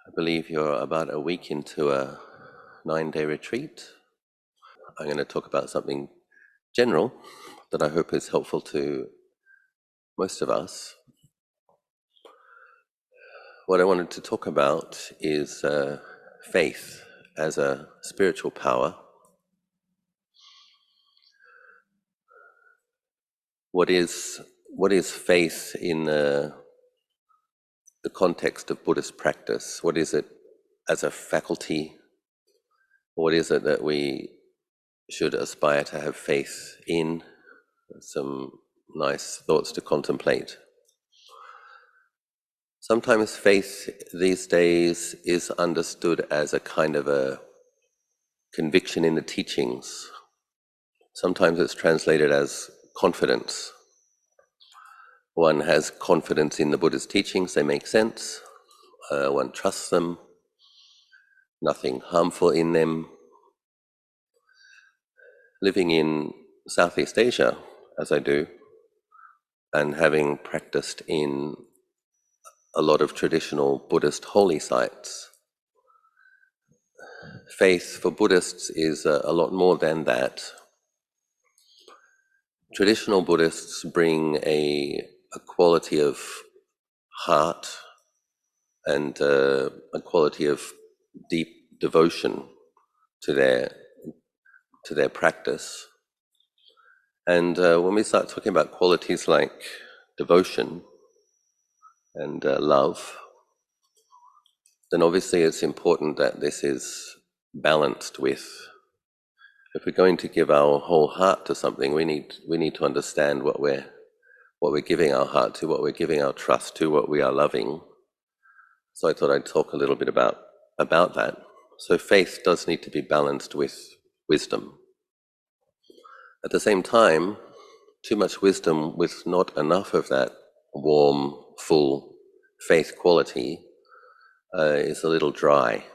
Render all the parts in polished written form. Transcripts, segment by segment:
I believe you're about a week into a 9-day retreat. I'm going to talk about something general that I hope is helpful to most of us. What I wanted to talk about is faith as a spiritual power. What is faith in the context of Buddhist practice? What is it as a faculty? What is it that we should aspire to have faith in? Some nice thoughts to contemplate. Sometimes faith these days is understood as a kind of a conviction in the teachings. Sometimes it's translated as confidence. One has confidence in the Buddha's teachings, they make sense. One trusts them, nothing harmful in them. Living in Southeast Asia, as I do, and having practiced in a lot of traditional Buddhist holy sites, faith for Buddhists is a lot more than that. Traditional Buddhists bring a quality of heart and a quality of deep devotion to their practice. And when we start talking about qualities like devotion and love, then obviously it's important that this is balanced with, if we're going to give our whole heart to something, we need to understand what we're giving our heart to, what we're giving our trust to, what we are loving. So I thought I'd talk a little bit about that. So faith does need to be balanced with wisdom. At the same time, too much wisdom with not enough of that warm, full faith quality is a little dry.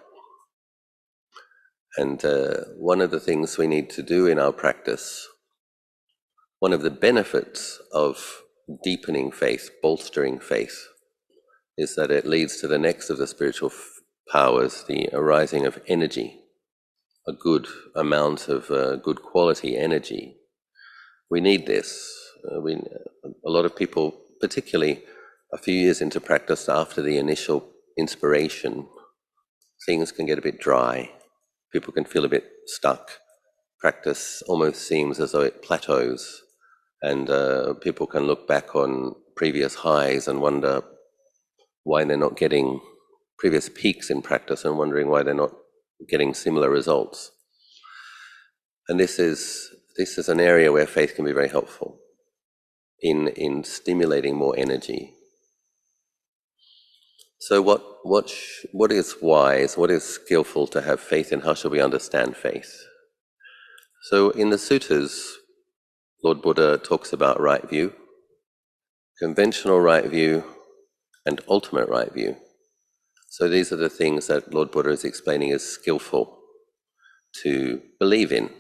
And one of the things we need to do in our practice, one of the benefits of deepening faith, bolstering faith, is that it leads to the next of the spiritual powers, the arising of energy, a good amount of good quality energy. We need this. A lot of people, particularly a few years into practice after the initial inspiration, things can get a bit dry. People can feel a bit stuck. Practice almost seems as though it plateaus, and people can look back on previous highs and wonder why they're not getting previous peaks in practice and wondering why they're not getting similar results. And this is an area where faith can be very helpful in stimulating more energy. So what is wise, what is skillful to have faith in? How should we understand faith? So in the suttas, Lord Buddha talks about right view, conventional right view, and ultimate right view. So these are the things that Lord Buddha is explaining as skillful to believe in.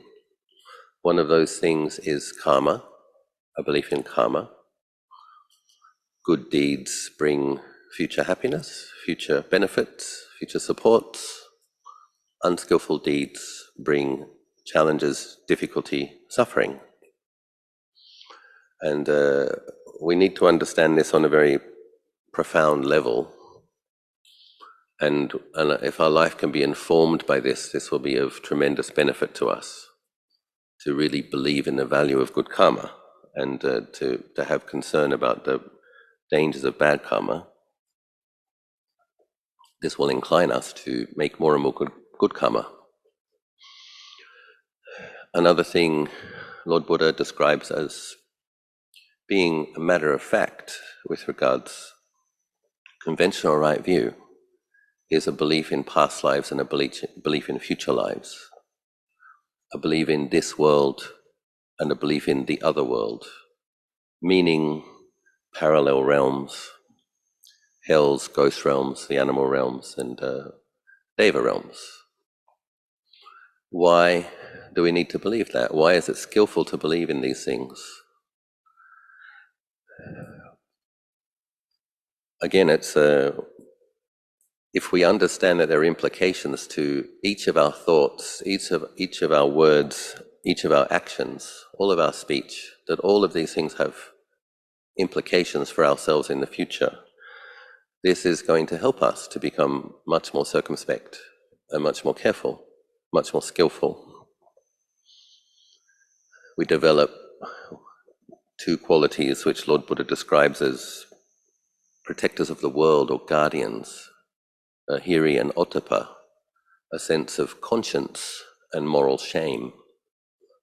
One of those things is karma, a belief in karma. Good deeds bring future happiness, future benefits, future supports. Unskillful deeds bring challenges, difficulty, suffering. And we need to understand this on a very profound level. And if our life can be informed by this, this will be of tremendous benefit to us, to really believe in the value of good karma and to have concern about the dangers of bad karma. This will incline us to make more and more good karma. Another thing Lord Buddha describes as being a matter of fact with regards conventional right view is a belief in past lives and a belief in future lives, a belief in this world and a belief in the other world, meaning parallel realms, hells, ghost realms, the animal realms, and deva realms. Why do we need to believe that? Why is it skillful to believe in these things? Again, it's if we understand that there are implications to each of our thoughts, each of our words, each of our actions, all of our speech, that all of these things have implications for ourselves in the future, this is going to help us to become much more circumspect and much more careful, much more skillful. We develop two qualities which Lord Buddha describes as protectors of the world or guardians, hiri and ottappa, a sense of conscience and moral shame.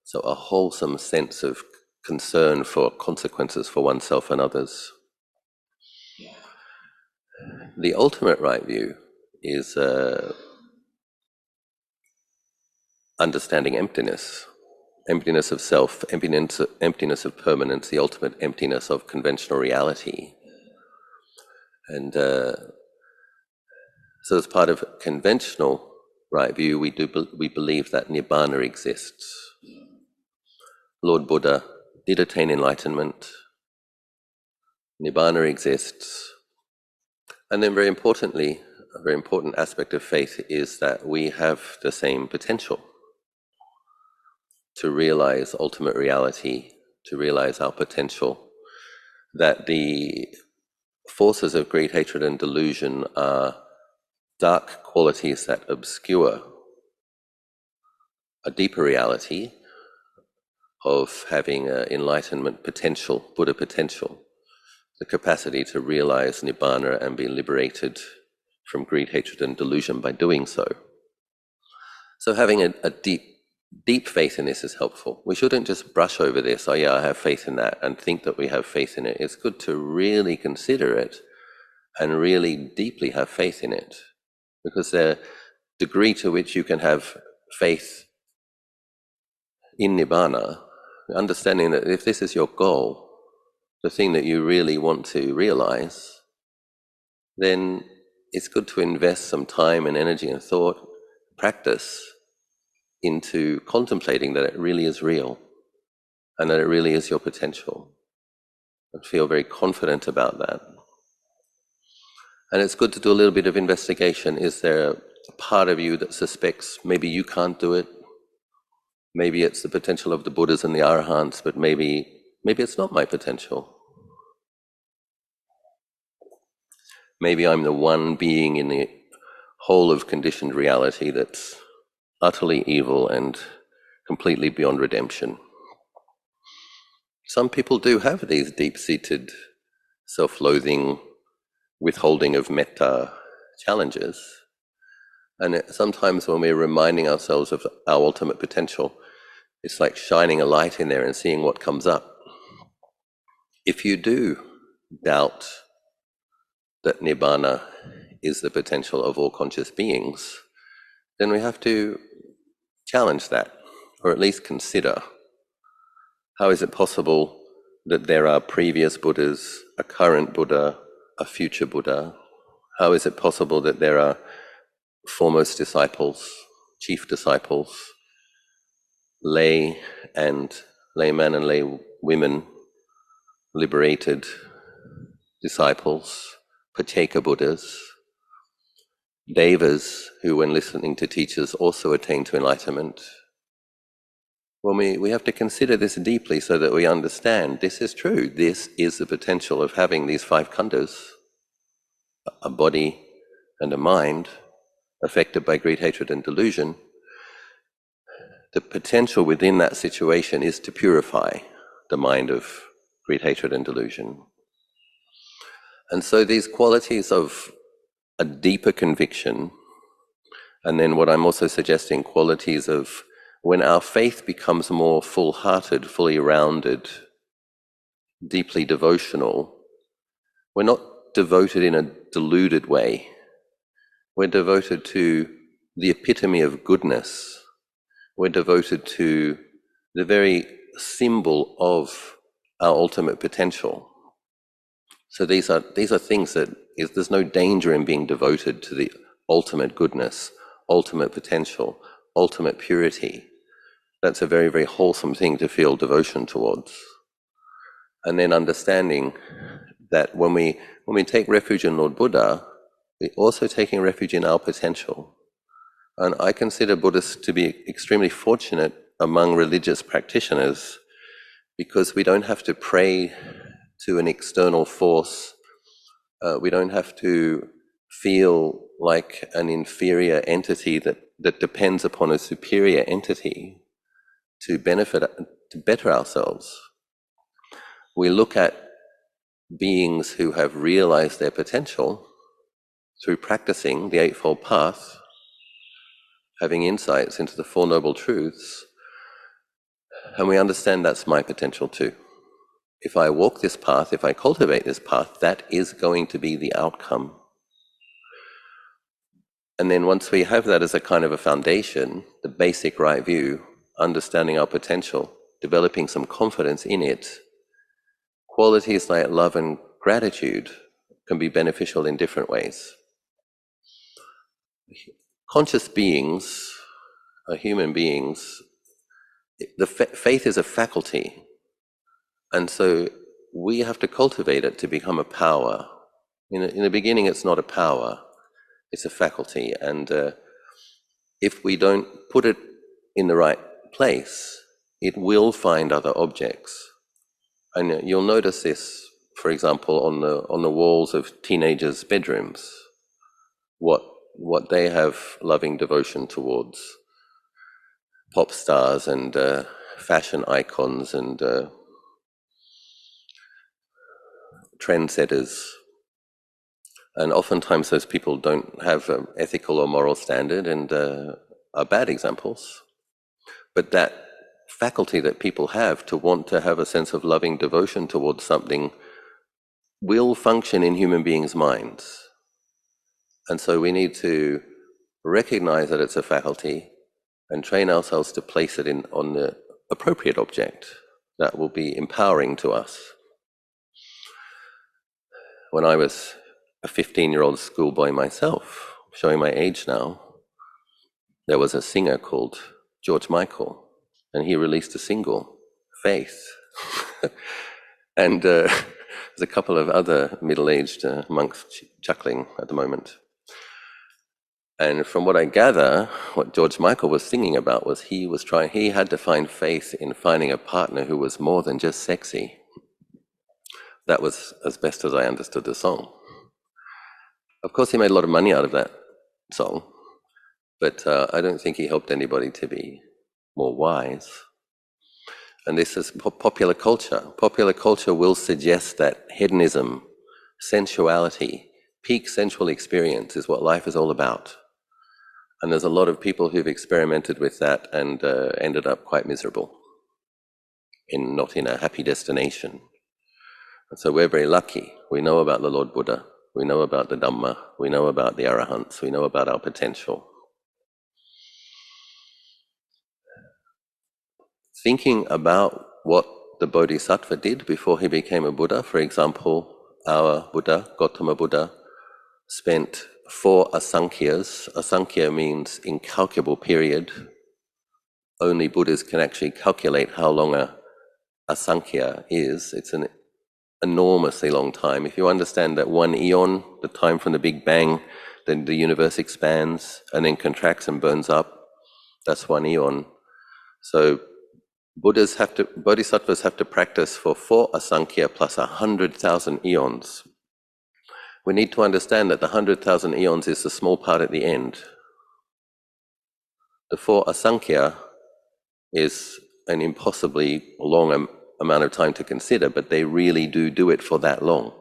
So a wholesome sense of concern for consequences for oneself and others. The ultimate right view is understanding emptiness, emptiness of self, emptiness of permanence, the ultimate emptiness of conventional reality. And so as part of conventional right view, we believe that Nibbana exists. Lord Buddha did attain enlightenment. Nibbana exists. And then very importantly, a very important aspect of faith is that we have the same potential to realize ultimate reality, to realize our potential, that the forces of greed, hatred, and delusion are dark qualities that obscure a deeper reality of having enlightenment potential, Buddha potential, the capacity to realize Nibbana and be liberated from greed, hatred, and delusion by doing so. So having a deep faith in this is helpful. We shouldn't just brush over this, oh yeah, I have faith in that, and think that we have faith in it. It's good to really consider it and really deeply have faith in it, because the degree to which you can have faith in Nibbana, understanding that if this is your goal, the thing that you really want to realize, then it's good to invest some time and energy and thought, practice into contemplating that it really is real and that it really is your potential. And feel very confident about that. And it's good to do a little bit of investigation. Is there a part of you that suspects maybe you can't do it? Maybe it's the potential of the Buddhas and the Arahants, but maybe it's not my potential. Maybe I'm the one being in the whole of conditioned reality that's utterly evil and completely beyond redemption. Some people do have these deep-seated self-loathing, withholding of metta challenges. And sometimes when we're reminding ourselves of our ultimate potential, it's like shining a light in there and seeing what comes up. If you do doubt that Nibbana is the potential of all conscious beings, then we have to challenge that, or at least consider, how is it possible that there are previous Buddhas, a current Buddha, a future Buddha? How is it possible that there are foremost disciples, chief disciples, laymen and lay women, liberated disciples, Pacceka Buddhas, Devas, who when listening to teachers also attain to enlightenment? Well, we have to consider this deeply so that we understand this is true. This is the potential of having these five khandhas, a body and a mind affected by greed, hatred, and delusion. The potential within that situation is to purify the mind of greed, hatred, and delusion. And so these qualities of a deeper conviction, and then what I'm also suggesting, qualities of when our faith becomes more full-hearted, fully rounded, deeply devotional, we're not devoted in a deluded way. We're devoted to the epitome of goodness. We're devoted to the very symbol of our ultimate potential. So these are things that there's no danger in being devoted to the ultimate goodness, ultimate potential, ultimate purity. That's a very, very wholesome thing to feel devotion towards. And then understanding that when we take refuge in Lord Buddha, we're also taking refuge in our potential. And I consider Buddhists to be extremely fortunate among religious practitioners because we don't have to pray to an external force. We don't have to feel like an inferior entity that depends upon a superior entity to better ourselves. We look at beings who have realized their potential through practicing the Eightfold Path, having insights into the Four Noble Truths, and we understand that's my potential too. If I walk this path, if I cultivate this path, that is going to be the outcome. And then once we have that as a kind of a foundation, the basic right view, understanding our potential, developing some confidence in it, qualities like love and gratitude can be beneficial in different ways. Conscious beings, human beings, the faith is a faculty. And so we have to cultivate it to become a power. In the beginning, it's not a power, it's a faculty. And if we don't put it in the right place, it will find other objects. And you'll notice this, for example, on the walls of teenagers' bedrooms, what they have loving devotion towards. Pop stars and fashion icons and trendsetters. And oftentimes those people don't have an ethical or moral standard and are bad examples. But that faculty that people have to want to have a sense of loving devotion towards something will function in human beings' minds. And so we need to recognize that it's a faculty and train ourselves to place it on the appropriate object that will be empowering to us. When I was a 15-year-old schoolboy myself, showing my age now, there was a singer called George Michael, and he released a single, Faith. And there's a couple of other middle-aged monks chuckling at the moment. And from what I gather, what George Michael was singing about was he had to find faith in finding a partner who was more than just sexy. That was as best as I understood the song. Of course, he made a lot of money out of that song, but I don't think he helped anybody to be more wise. And this is popular culture. Popular culture will suggest that hedonism, sensuality, peak sensual experience is what life is all about. And there's a lot of people who've experimented with that and ended up quite miserable, not in a happy destination. And so we're very lucky. We know about the Lord Buddha. We know about the Dhamma. We know about the Arahants. We know about our potential. Thinking about what the Bodhisattva did before he became a Buddha, for example, our Buddha, Gautama Buddha, spent 4 asankhya's. Asankhya means incalculable period. Only Buddhas can actually calculate how long a asankhya is. It's an enormously long time. If you understand that 1 eon, the time from the Big Bang, then the universe expands and then contracts and burns up, that's 1 eon. So Bodhisattvas have to practice for 4 asankhya plus 100,000 eons. We need to understand that the 100,000 eons is the small part at the end. The 4 asankhya is an impossibly long amount of time to consider, but they really do it for that long.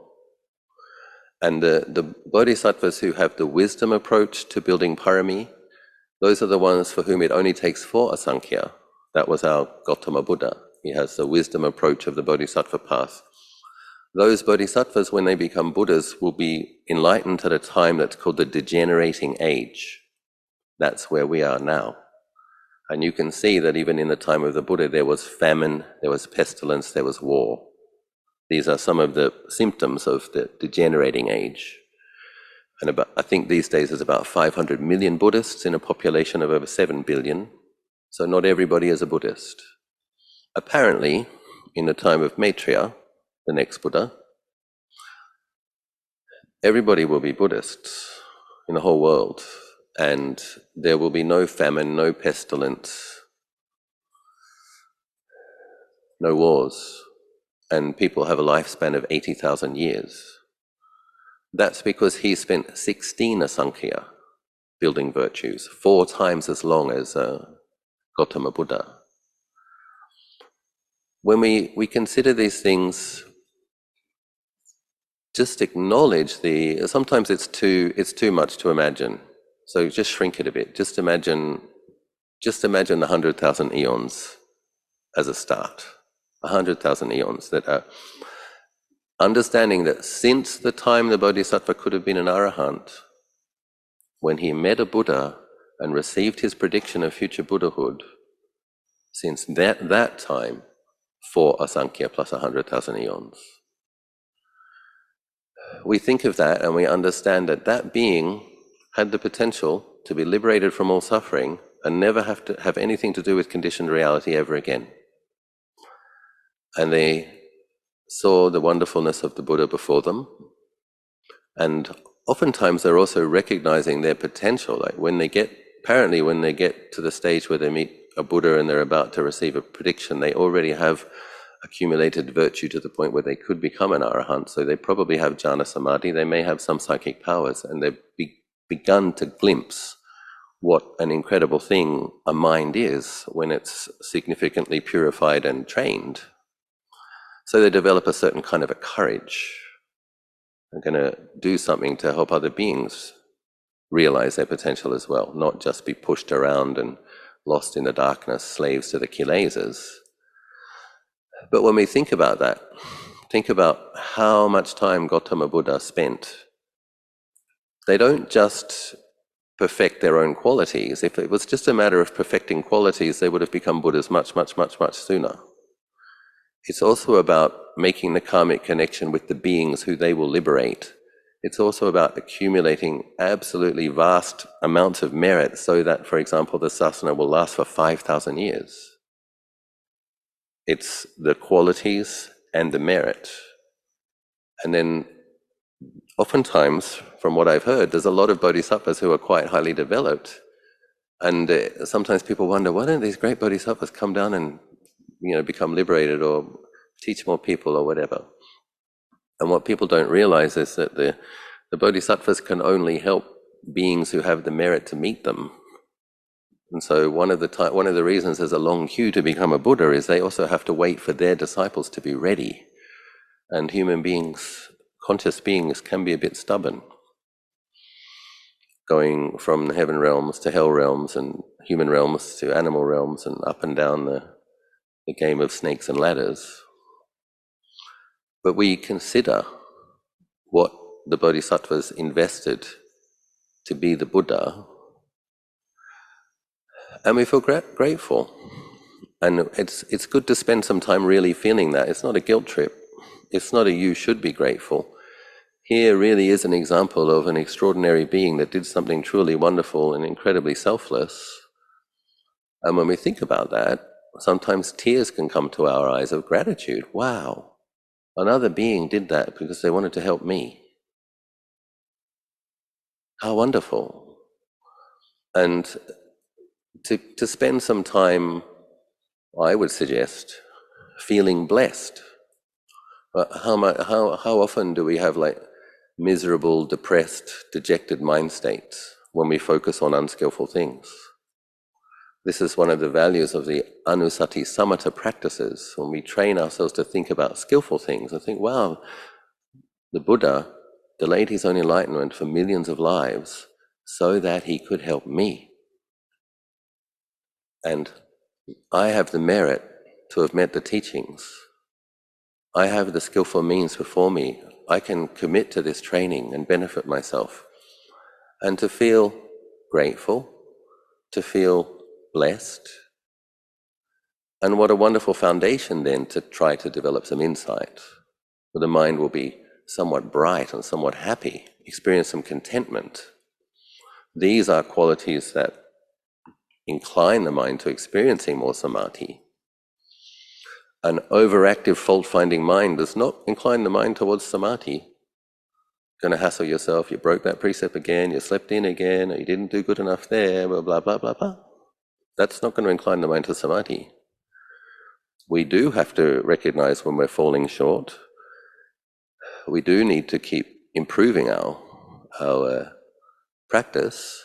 And the bodhisattvas who have the wisdom approach to building parami, those are the ones for whom it only takes 4 asankhya. That was our Gautama Buddha. He has the wisdom approach of the bodhisattva path. Those bodhisattvas, when they become Buddhas, will be enlightened at a time that's called the degenerating age. That's where we are now. And you can see that even in the time of the Buddha, there was famine, there was pestilence, there was war. These are some of the symptoms of the degenerating age. And I think these days there's about 500 million Buddhists in a population of over 7 billion. So not everybody is a Buddhist. Apparently, in the time of Maitreya, the next Buddha, everybody will be Buddhists. in the whole world, and there will be no famine, no pestilence, no wars, and people have a lifespan of 80,000 years. That's because he spent 16 asankhya building virtues, 4 times as long as Gautama Buddha. When we consider these things, just acknowledge sometimes it's too much to imagine. So just shrink it a bit. Just imagine the 100,000 eons as a start. 100,000 eons that are understanding that since the time the Bodhisattva could have been an Arahant, when he met a Buddha and received his prediction of future Buddhahood, since that time, 4 asankhya plus 100,000 eons. We think of that and we understand that that being had the potential to be liberated from all suffering and never have to have anything to do with conditioned reality ever again. And they saw the wonderfulness of the Buddha before them, and oftentimes they're also recognizing their potential. Like when they get to the stage where they meet a Buddha and they're about to receive a prediction, they already have accumulated virtue to the point where they could become an Arahant. So they probably have jhana samadhi, they may have some psychic powers, and they've begun to glimpse what an incredible thing a mind is when it's significantly purified and trained. So they develop a certain kind of a courage. They're going to do something to help other beings realize their potential as well, not just be pushed around and lost in the darkness, slaves to the kilesas. But when we think about that, think about how much time Gautama Buddha spent. They don't just perfect their own qualities. If it was just a matter of perfecting qualities, they would have become Buddhas much, much, much, much sooner. It's also about making the karmic connection with the beings who they will liberate. It's also about accumulating absolutely vast amounts of merit so that, for example, the sasana will last for 5,000 years. It's the qualities and the merit. And then oftentimes, from what I've heard, there's a lot of bodhisattvas who are quite highly developed. And sometimes people wonder, why don't these great bodhisattvas come down and become liberated or teach more people or whatever? And what people don't realize is that the bodhisattvas can only help beings who have the merit to meet them. And so one of the reasons there's a long queue to become a Buddha is they also have to wait for their disciples to be ready. And human beings, conscious beings, can be a bit stubborn, going from the heaven realms to hell realms and human realms to animal realms and up and down the game of snakes and ladders. But we consider what the bodhisattvas invested to be the Buddha, and we feel grateful. And it's good to spend some time really feeling that. It's not a guilt trip. It's not a you should be grateful. Here really is an example of an extraordinary being that did something truly wonderful and incredibly selfless. And when we think about that, sometimes tears can come to our eyes of gratitude. Wow, another being did that because they wanted to help me. How wonderful. And to spend some time, I would suggest, feeling blessed. How often do we have miserable, depressed, dejected mind states when we focus on unskillful things? This is one of the values of the Anusati Samatha practices, when we train ourselves to think about skillful things and think, wow, the Buddha delayed his own enlightenment for millions of lives so that he could help me. And I have the merit to have met the teachings. I have the skillful means before me. I can commit to this training and benefit myself. And to feel grateful, to feel blessed. And what a wonderful foundation then to try to develop some insight, where the mind will be somewhat bright and somewhat happy, experience some contentment. These are qualities that incline the mind to experiencing more samadhi. An overactive fault-finding mind does not incline the mind towards samadhi. going to hassle yourself, you broke that precept again, you slept in again, or you didn't do good enough there, blah, blah, blah, blah, blah. That's not going to incline the mind to samadhi. We do have to recognize when we're falling short. We do need to keep improving our practice.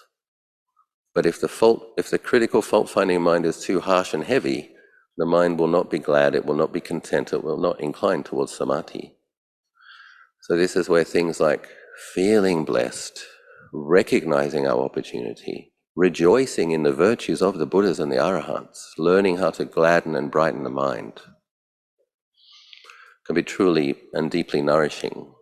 But if the critical fault-finding mind is too harsh and heavy, the mind will not be glad, it will not be content, it will not incline towards samadhi. So this is where things like feeling blessed, recognizing our opportunity, rejoicing in the virtues of the Buddhas and the Arahants, learning how to gladden and brighten the mind, can be truly and deeply nourishing.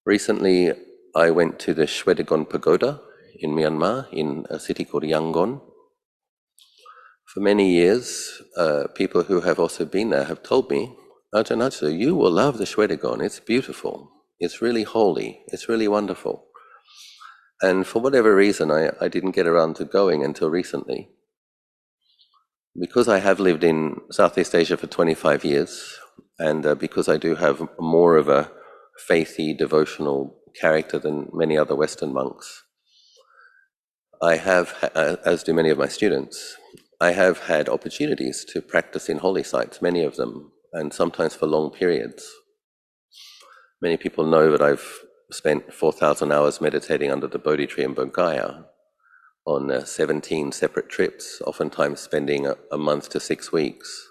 Recently, I went to the Shwedagon Pagoda in Myanmar, in a city called Yangon. For many years, people who have also been there have told me, Ajahn Ajahn, you will love the Shwedagon, it's beautiful, it's really holy, it's really wonderful. And for whatever reason, I didn't get around to going until recently. Because I have lived in Southeast Asia for 25 years, and because I do have more of a faithy, devotional character than many other Western monks, I have, as do many of my students, I have had opportunities to practice in holy sites, many of them, and sometimes for long periods. Many people know that I've spent 4,000 hours meditating under the Bodhi tree in Bodh Gaya on 17 separate trips, oftentimes spending a month to 6 weeks.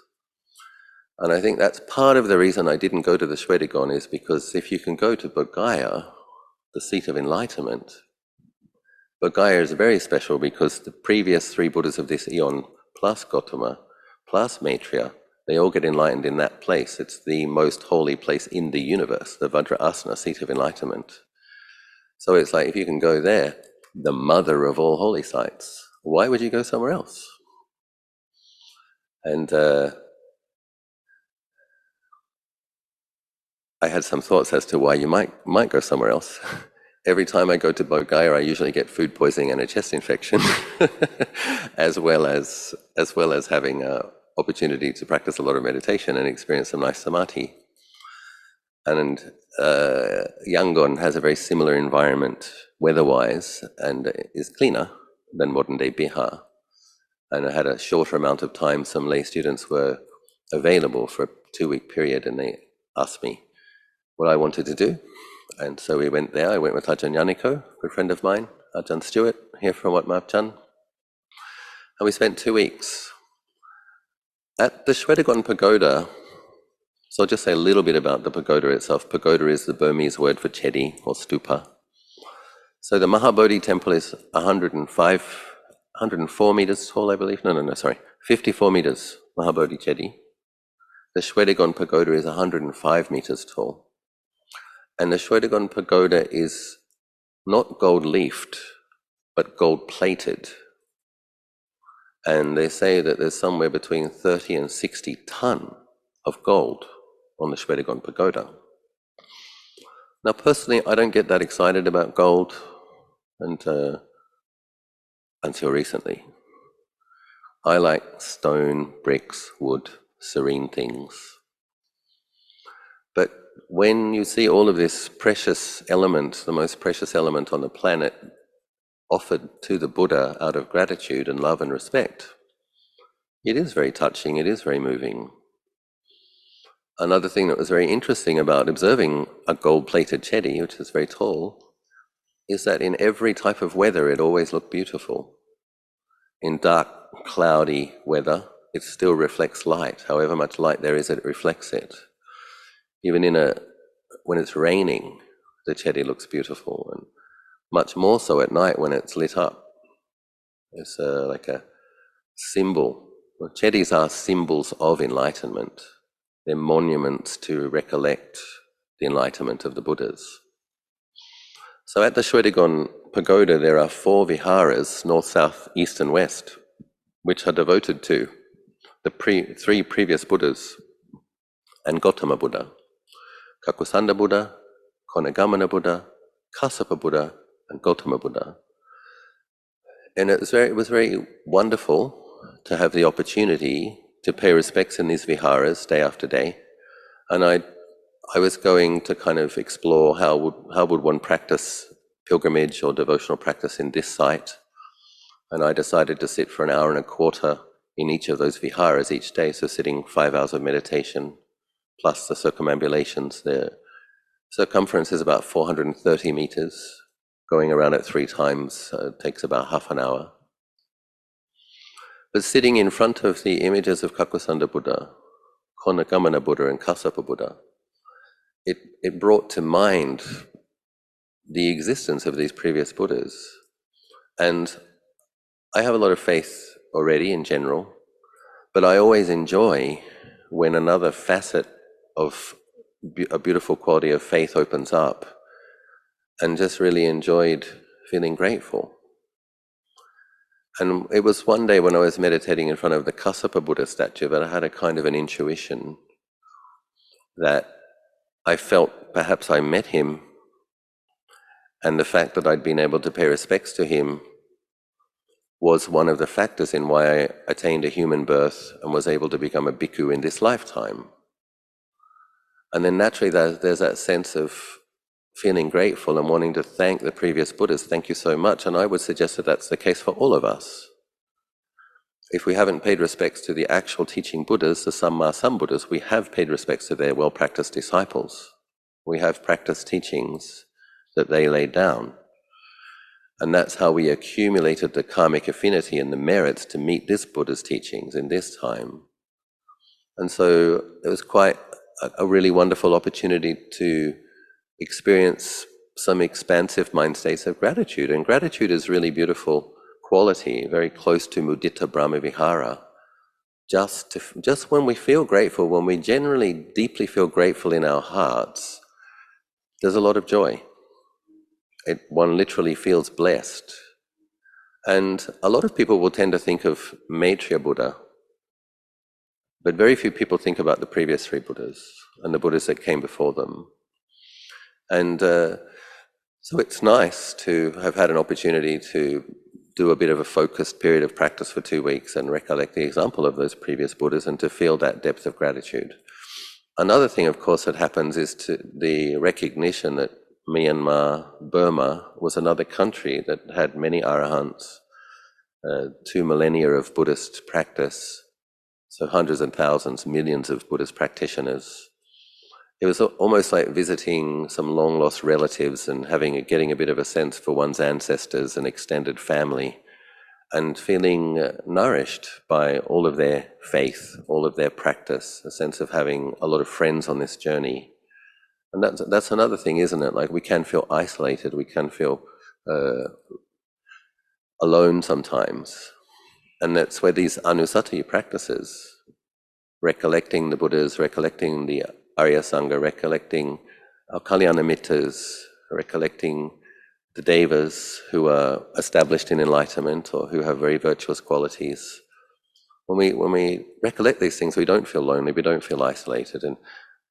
And I think that's part of the reason I didn't go to the Shwedagon, is because if you can go to Bodh Gaya, the seat of enlightenment, Bodh Gaya is very special because the previous 3 Buddhas of this eon, plus Gautama, plus Maitreya, they all get enlightened in that place. It's the most holy place in the universe, the Vajrasana, seat of enlightenment. So it's like, if you can go there, the mother of all holy sites, why would you go somewhere else? And I had some thoughts as to why you might go somewhere else. Every time I go to Bodh Gaya, I usually get food poisoning and a chest infection, as well as having an opportunity to practice a lot of meditation and experience some nice samadhi. And Yangon has a very similar environment weather-wise and is cleaner than modern-day Bihar. And I had a shorter amount of time. Some lay students were available for a 2-week period, and they asked me what I wanted to do. And so we went there. I went with Ajahn Yaniko, a good friend of mine, Ajahn Stewart, here from Wat Mapchan. And we spent 2 weeks. At the Shwedagon Pagoda, so I'll just say a little bit about the pagoda itself. Pagoda is the Burmese word for chedi, or stupa. So the Mahabodhi temple is 104 meters tall, I believe. No, sorry. 54 meters, Mahabodhi chedi. The Shwedagon Pagoda is 105 meters tall. And the Shwedagon Pagoda is not gold-leafed, but gold-plated. And they say that there's somewhere between 30 and 60 ton of gold on the Shwedagon Pagoda. Now, personally, I don't get that excited about gold until recently. I like stone, bricks, wood, serene things. But when you see all of this precious element, the most precious element on the planet, offered to the Buddha out of gratitude and love and respect, it is very touching, it is very moving. Another thing that was very interesting about observing a gold-plated chedi, which is very tall, is that in every type of weather it always looked beautiful. In dark, cloudy weather, it still reflects light. However much light there is, it reflects it. Even when it's raining, the chedi looks beautiful, and much more so at night when it's lit up. It's like a symbol. Well, chedis are symbols of enlightenment. They're monuments to recollect the enlightenment of the Buddhas. So at the Shwedagon Pagoda, there are 4 viharas, north, south, east, and west, which are devoted to the 3 previous Buddhas and Gautama Buddha: Kakusanda Buddha, Konagamana Buddha, Kassapa Buddha, and Gautama Buddha. And it was very wonderful to have the opportunity to pay respects in these viharas day after day. And I was going to kind of explore how would one practice pilgrimage or devotional practice in this site, and I decided to sit for an hour and a quarter in each of those viharas each day, so sitting 5 hours of meditation plus the circumambulations. The circumference is about 430 meters. Going around it 3 times takes about half an hour. But sitting in front of the images of Kakusanda Buddha, Konakamana Buddha and Kassapa Buddha, it brought to mind the existence of these previous Buddhas. And I have a lot of faith already in general, but I always enjoy when another facet of a beautiful quality of faith opens up, and just really enjoyed feeling grateful. And it was one day when I was meditating in front of the Kassapa Buddha statue that I had a kind of an intuition that I felt perhaps I met him, and the fact that I'd been able to pay respects to him was one of the factors in why I attained a human birth and was able to become a bhikkhu in this lifetime. And then naturally there's that sense of feeling grateful and wanting to thank the previous Buddhas. Thank you so much. And I would suggest that that's the case for all of us. If we haven't paid respects to the actual teaching Buddhas, the Samma Sambuddhas, we have paid respects to their well-practiced disciples. We have practiced teachings that they laid down. And that's how we accumulated the karmic affinity and the merits to meet this Buddha's teachings in this time. And so it was quite a really wonderful opportunity to experience some expansive mind states of gratitude. And gratitude is really beautiful quality, very close to mudita brahmavihara. Just when we feel grateful, when we generally deeply feel grateful in our hearts, there's a lot of joy. One literally feels blessed. And a lot of people will tend to think of Maitreya Buddha, but very few people think about the previous 3 Buddhas and the Buddhas that came before them. And so it's nice to have had an opportunity to do a bit of a focused period of practice for 2 weeks and recollect the example of those previous Buddhas and to feel that depth of gratitude. Another thing, of course, that happens is the recognition that Myanmar, Burma, was another country that had many arahants, 2 millennia of Buddhist practice, so hundreds and thousands, millions of Buddhist practitioners. It was almost like visiting some long-lost relatives and getting a bit of a sense for one's ancestors and extended family, and feeling nourished by all of their faith, all of their practice, a sense of having a lot of friends on this journey. And that's another thing, isn't it? Like, we can feel isolated, we can feel alone sometimes. And that's where these anusati practices, recollecting the Buddhas, recollecting the Arya Sangha, recollecting our Kalyana Mittas, recollecting the Devas who are established in enlightenment or who have very virtuous qualities. When we recollect these things, we don't feel lonely, we don't feel isolated. And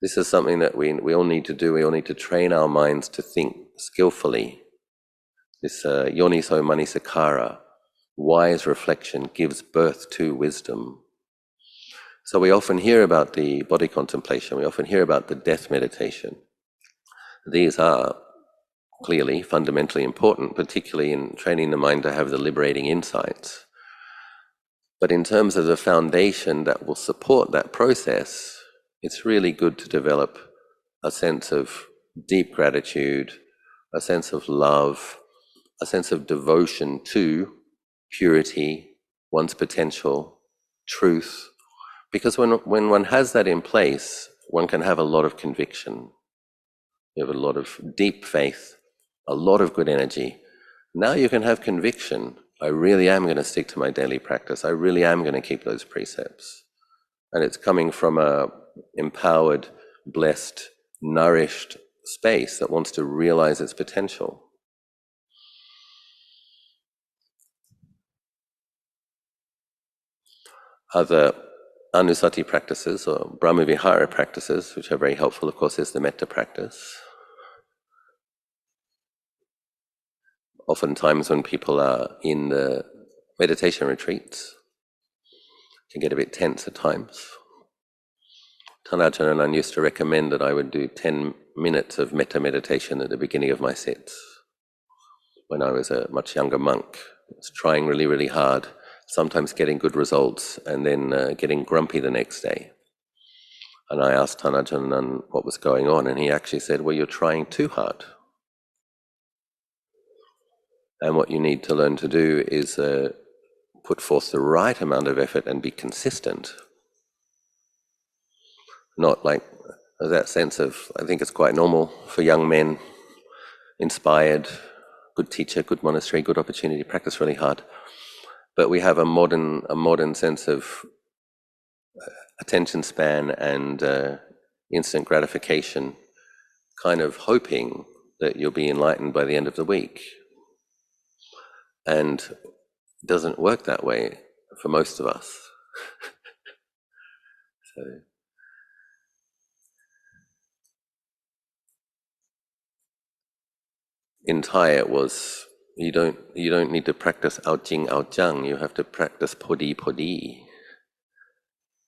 this is something that we all need to do. We all need to train our minds to think skillfully. This yoniso manasikara, wise reflection, gives birth to wisdom. So we often hear about the body contemplation, we often hear about the death meditation. These are clearly fundamentally important, particularly in training the mind to have the liberating insights. But in terms of the foundation that will support that process, it's really good to develop a sense of deep gratitude, a sense of love, a sense of devotion to purity, one's potential, truth. Because when one has that in place, one can have a lot of conviction. You have a lot of deep faith, a lot of good energy. Now you can have conviction. I really am going to stick to my daily practice. I really am going to keep those precepts. And it's coming from a empowered, blessed, nourished space that wants to realize its potential. Other anusati practices or brahmavihara practices, which are very helpful, of course, is the metta practice. Oftentimes when people are in the meditation retreats, it can get a bit tense at times. Tanajanan used to recommend that I would do 10 minutes of metta meditation at the beginning of my sits when I was a much younger monk. I was trying really, really hard, sometimes getting good results, and then getting grumpy the next day. And I asked Tanajanan what was going on, and he actually said, well, you're trying too hard. And what you need to learn to do is put forth the right amount of effort and be consistent. Not like that sense of, I think it's quite normal for young men, inspired, good teacher, good monastery, good opportunity, practice really hard. But we have a modern sense of attention span and instant gratification, kind of hoping that you'll be enlightened by the end of the week. And it doesn't work that way for most of us. So in Thai it was, you don't need to practice out jing out jang, you have to practice podi podi.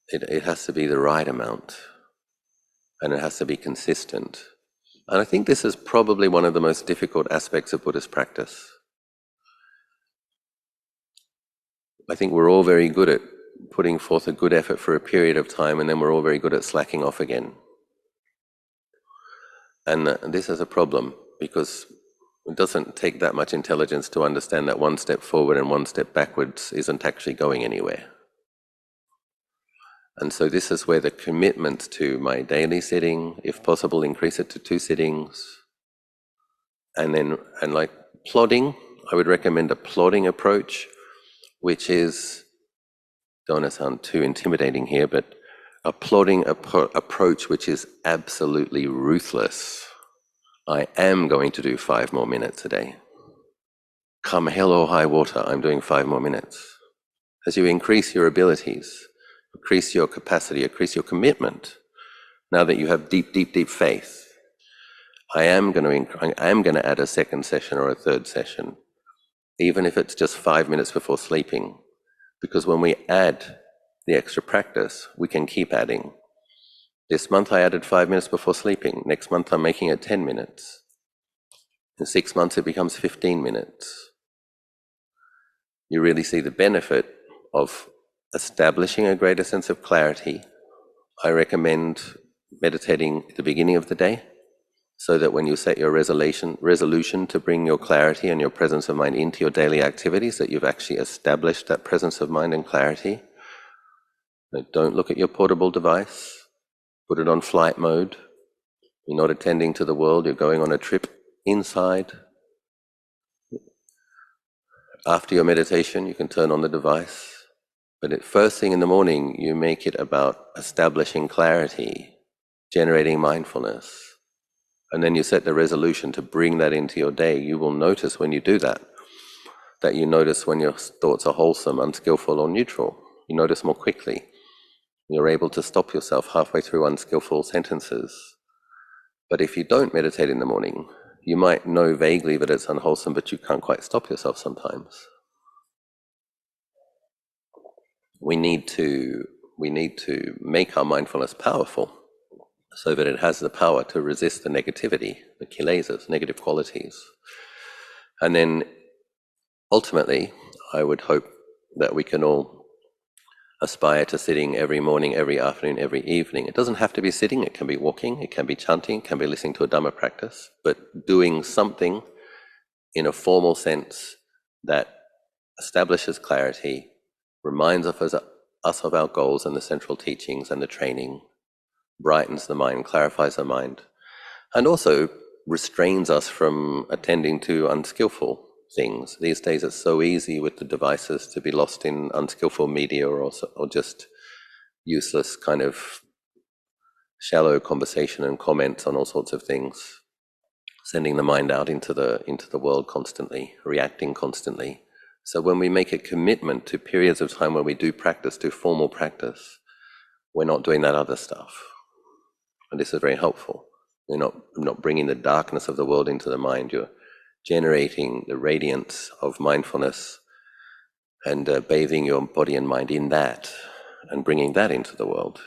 It has to be the right amount, and it has to be consistent. And I think this is probably one of the most difficult aspects of Buddhist practice. I think we're all very good at putting forth a good effort for a period of time, and then we're all very good at slacking off again. And this is a problem, because it doesn't take that much intelligence to understand that one step forward and one step backwards isn't actually going anywhere. And so this is where the commitment to my daily sitting, if possible, increase it to 2 sittings. And like plodding, I would recommend a plodding approach, which is, don't want to sound too intimidating here, but a plodding approach which is absolutely ruthless. I am going to do 5 more minutes a day. Come hell or high water, I'm doing 5 more minutes. As you increase your abilities, increase your capacity, increase your commitment, now that you have deep, deep, deep faith, I am going to add a second session or a third session, even if it's just 5 minutes before sleeping, because when we add the extra practice, we can keep adding. This month I added 5 minutes before sleeping. Next month I'm making it 10 minutes. In 6 months it becomes 15 minutes. You really see the benefit of establishing a greater sense of clarity. I recommend meditating at the beginning of the day, so that when you set your resolution to bring your clarity and your presence of mind into your daily activities, that you've actually established that presence of mind and clarity. Don't look at your portable device. Put it on flight mode. You're not attending to the world, you're going on a trip inside. After your meditation, you can turn on the device. But first thing in the morning, you make it about establishing clarity, generating mindfulness. And then you set the resolution to bring that into your day. You will notice when you do that you notice when your thoughts are wholesome, unskillful, or neutral. You notice more quickly. You're able to stop yourself halfway through unskillful sentences. But if you don't meditate in the morning, you might know vaguely that it's unwholesome, but you can't quite stop yourself sometimes. We need to make our mindfulness powerful, so that it has the power to resist the negativity, the kilesas, negative qualities. And then ultimately, I would hope that we can all aspire to sitting every morning, every afternoon, every evening. It doesn't have to be sitting, it can be walking, it can be chanting, it can be listening to a Dhamma practice, but doing something in a formal sense that establishes clarity, reminds us of our goals and the central teachings and the training, brightens the mind, clarifies the mind, and also restrains us from attending to unskillful things. These days it's so easy with the devices to be lost in unskillful media or just useless kind of shallow conversation and comments on all sorts of things, sending the mind out into the world constantly, reacting constantly. So when we make a commitment to periods of time where we do formal practice, we're not doing that other stuff. And this is very helpful. You're not bringing the darkness of the world into the mind. You're generating the radiance of mindfulness and bathing your body and mind in that and bringing that into the world.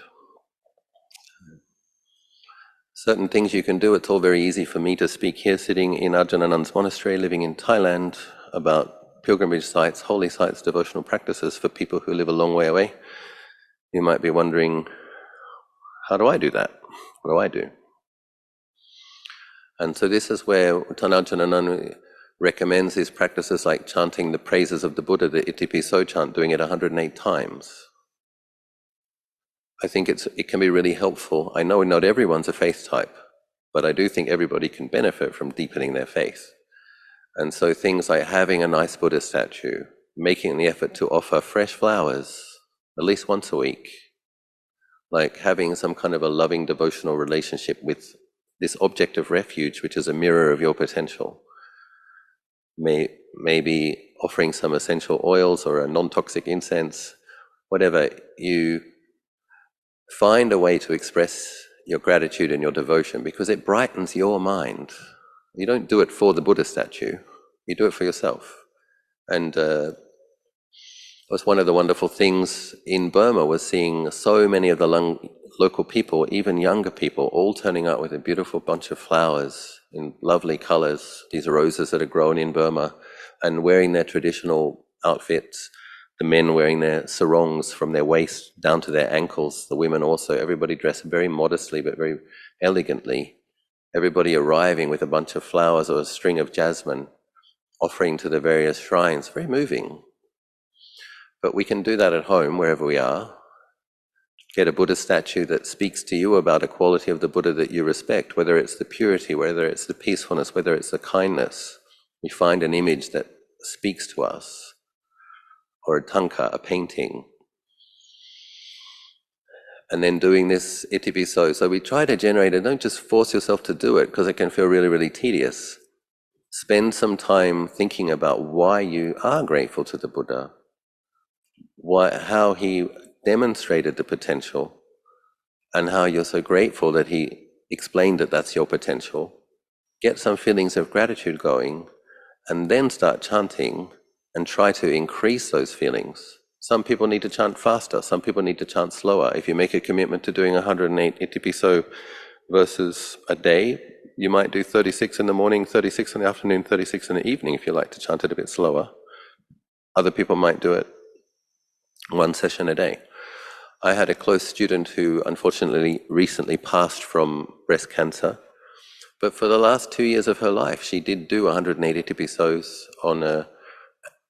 certain things you can do. It's all very easy for me to speak here, sitting in Ajahn monastery, living in Thailand, about pilgrimage sites, holy sites, devotional practices for people who live a long way away. You might be wondering, how do I do that? What do I do? And so this is where Ajahn recommends these practices like chanting the praises of the Buddha, the Itipiso chant, doing it 108 times. I think it can be really helpful. I know not everyone's a faith type, but I do think everybody can benefit from deepening their faith. And so things like having a nice Buddha statue, making the effort to offer fresh flowers at least once a week, like having some kind of a loving devotional relationship with this object of refuge, which is a mirror of your potential. Maybe offering some essential oils or a non-toxic incense, whatever. You find a way to express your gratitude and your devotion, because it brightens your mind. You don't do it for the Buddha statue, you do it for yourself. And was one of the wonderful things in Burma was seeing so many of the local people, even younger people, all turning up with a beautiful bunch of flowers in lovely colors, these roses that are grown in Burma, and wearing their traditional outfits. The men wearing their sarongs from their waist down to their ankles, the women also, everybody dressed very modestly but very elegantly. Everybody arriving with a bunch of flowers or a string of jasmine, offering to the various shrines. Very moving. But we can do that at home, wherever we are. Get a Buddha statue that speaks to you about a quality of the Buddha that you respect, whether it's the purity, whether it's the peacefulness, whether it's the kindness. We find an image that speaks to us, or a tanka, a painting. And then doing this itipiso. So we try to generate it. Don't just force yourself to do it, because it can feel really, really tedious. Spend some time thinking about why you are grateful to the Buddha, how he demonstrated the potential, and how you're so grateful that he explained that that's your potential. Get some feelings of gratitude going, and then start chanting and try to increase those feelings. Some people need to chant faster, some people need to chant slower. If you make a commitment to doing 108 itipiso verses a day, you might do 36 in the morning, 36 in the afternoon, 36 in the evening if you like to chant it a bit slower. Other people might do it one session a day. I had a close student who unfortunately recently passed from breast cancer, but for the last 2 years of her life, she did do 180 itipisos on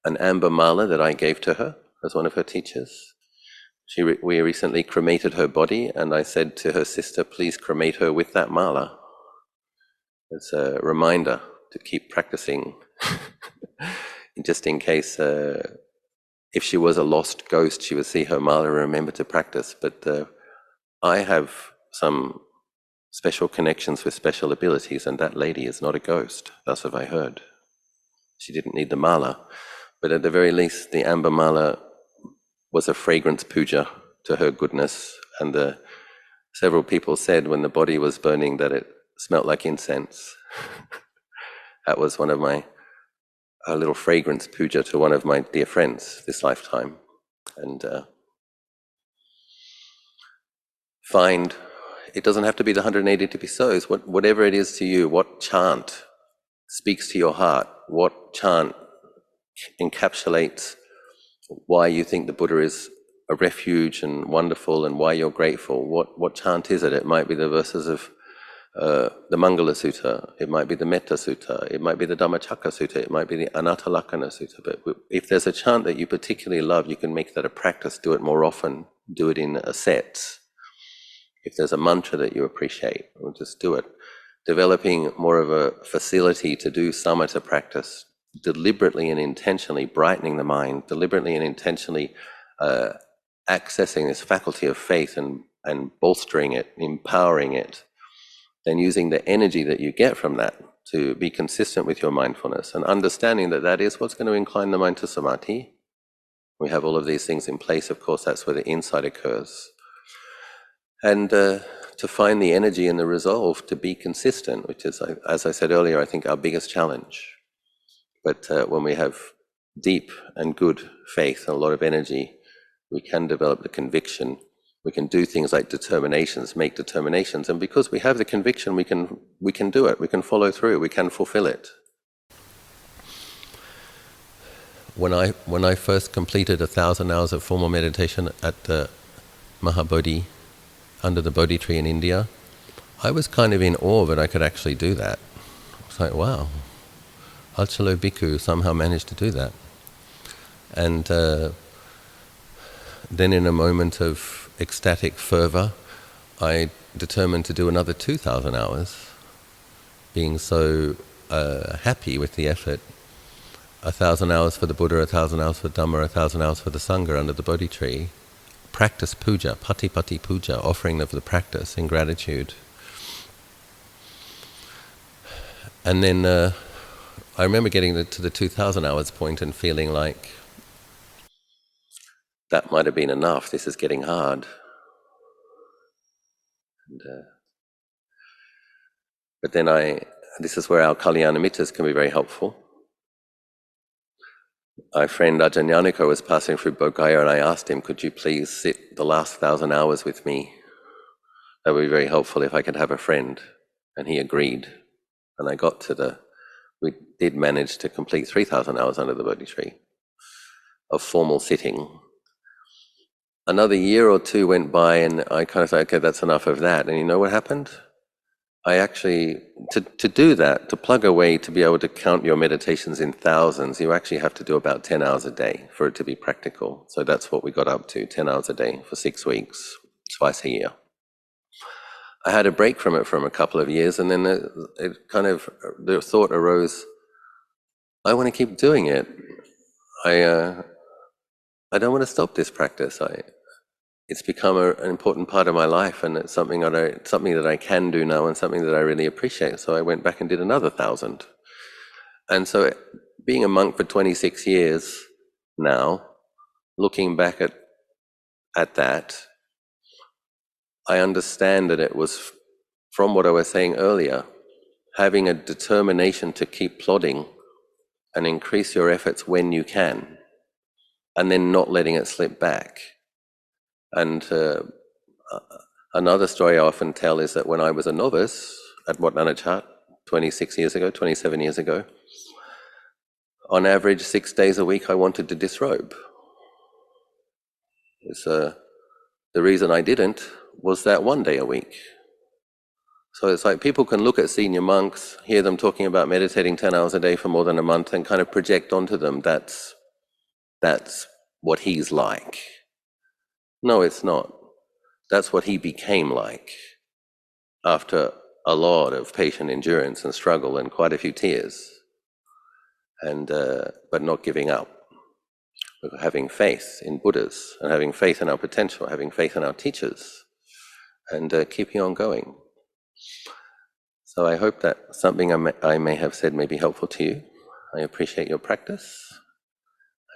an amber mala that I gave to her as one of her teachers. We recently cremated her body, and I said to her sister, please cremate her with that mala. It's a reminder to keep practicing, just in case if she was a lost ghost, she would see her mala and remember to practice. But I have some special connections with special abilities, and that lady is not a ghost, thus have I heard. She didn't need the mala, but at the very least, the amber mala was a fragrance puja to her goodness, and several people said when the body was burning that it smelt like incense. That was one of a little fragrance puja to one of my dear friends this lifetime. And find, it doesn't have to be the 180 itipisos, whatever it is to you, what chant speaks to your heart, what chant encapsulates why you think the Buddha is a refuge and wonderful, and why you're grateful. What chant is it? It might be the verses of the Mangala Sutta, it might be the Metta Sutta, it might be the Dhammacakka Sutta, it might be the Anatta Lakkhana Sutta. But if there's a chant that you particularly love, you can make that a practice, do it more often, do it in sets. If there's a mantra that you appreciate, just do it. Developing more of a facility to do samatha practice, deliberately and intentionally brightening the mind, deliberately and intentionally accessing this faculty of faith and bolstering it, empowering it, then using the energy that you get from that to be consistent with your mindfulness, and understanding that that is what's going to incline the mind to samadhi. We have all of these things in place, of course, that's where the insight occurs. And to find the energy and the resolve to be consistent, which is, as I said earlier, I think our biggest challenge. But when we have deep and good faith and a lot of energy, we can develop the conviction We can do things like determinations, make determinations, and because we have the conviction, we can do it. We can follow through. We can fulfill it. When I first completed 1,000 hours of formal meditation at the Mahabodhi, under the Bodhi tree in India, I was kind of in awe that I could actually do that. I was like, wow, Achalo Bhikkhu somehow managed to do that. And then in a moment of ecstatic fervor, I determined to do another 2,000 hours, being so happy with the effort. 1,000 hours for the Buddha, 1,000 hours for Dhamma, 1,000 hours for the Sangha under the Bodhi tree. Practice puja, pati pati puja, offering of the practice in gratitude. And then I remember getting to the 2,000 hours point and feeling like, that might have been enough, this is getting hard. And, but then this is where our Kalyana Mittas can be very helpful. My friend Ajahn Yaniko was passing through Bodhgaya and I asked him, could you please sit the last 1,000 hours with me? That would be very helpful if I could have a friend. And he agreed. And I got we did manage to complete 3,000 hours under the Bodhi tree of formal sitting. Another year or two went by and I kind of thought, okay, that's enough of that. And you know what happened? I actually, to do that, to plug away, to be able to count your meditations in thousands, you actually have to do about 10 hours a day for it to be practical. So that's what we got up to, 10 hours a day for 6 weeks, twice a year. I had a break from it for a couple of years, and then the thought arose, I want to keep doing it. I don't want to stop this practice. It's become an important part of my life, and it's something that I can do now, and something that I really appreciate. So I went back and did another 1,000. And so, being a monk for 26 years now, looking back at that, I understand that it was from what I was saying earlier, having a determination to keep plodding and increase your efforts when you can, and then not letting it slip back. And another story I often tell is that when I was a novice at Wat Nanachat 27 years ago, on average 6 days a week I wanted to disrobe. The reason I didn't was that 1 day a week. So it's like people can look at senior monks, hear them talking about meditating 10 hours a day for more than a month and kind of project onto them that's what he's like. No, it's not. That's what he became like after a lot of patient endurance and struggle and quite a few tears, and but not giving up, having faith in Buddhas and having faith in our potential, having faith in our teachers, and keeping on going. So I hope that something I may have said may be helpful to you. I appreciate your practice.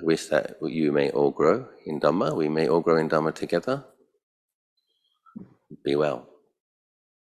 I wish that you may all grow in Dhamma. We may all grow in Dhamma together. Be well.